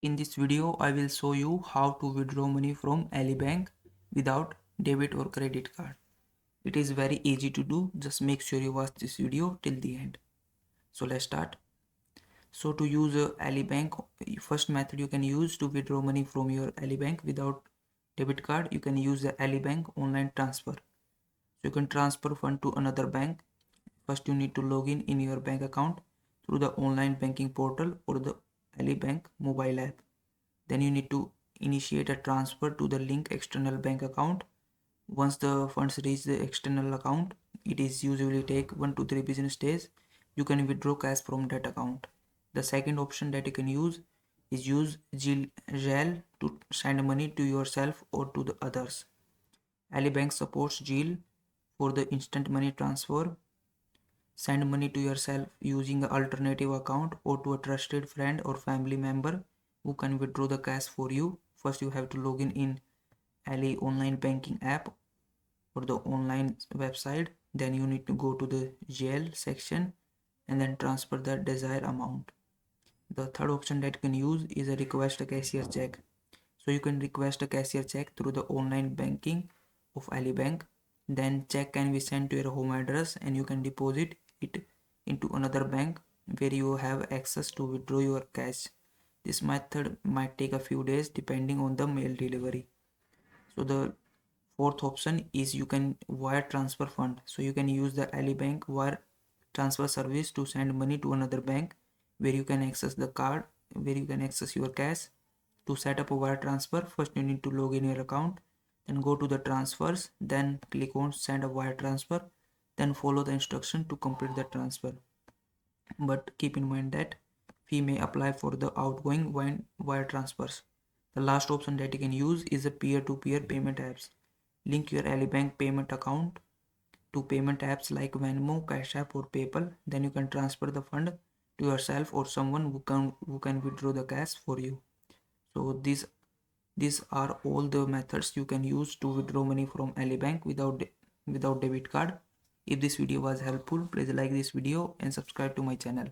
In this video, I will show you how to withdraw money from Ali Bank without debit or credit card. It is very easy to do. Just make sure you watch this video till the end. So let's start. So to use Ali Bank, first method you can use to withdraw money from your Ali Bank without debit card, you can use the Ali Bank online transfer. So you can transfer fund to another bank. First you need to log in your bank account through the online banking portal or the Ali Bank mobile app. Then you need to initiate a transfer to the linked external bank account. Once the funds reach the external account, it is usually take 1 to 3 business days. You can withdraw cash from that account. The second option that you can use is use GEL to send money to yourself or to the others. Ali Bank supports GEL for the instant money transfer. Send money to yourself using an alternative account or to a trusted friend or family member who can withdraw the cash for you. First you have to log in Ali online banking app or the online website. Then you need to go to the GL section and then transfer the desired amount. The third option that you can use is a request a cashier check. So you can request a cashier check through the online banking of Ali Bank. Then check can be sent to your home address and you can deposit it into another bank where you have access to withdraw your cash. This method might take a few days depending on the mail delivery. So the fourth option is you can wire transfer fund. So you can use the Ali Bank wire transfer service to send money to another bank where you can access the card, where you can access your cash. To set up a wire transfer, first you need to log in your account, then go to the transfers, then click on send a wire transfer, then follow the instruction to complete the transfer. But keep in mind that fee may apply for the outgoing wire transfers. The last option that you can use is a peer-to-peer payment apps. Link your Ali Bank payment account to payment apps like Venmo, Cash App or PayPal. Then you can transfer the fund to yourself or someone who can withdraw the cash for you. So these are all the methods you can use to withdraw money from Ali Bank without debit card. If this video was helpful, please like this video and subscribe to my channel.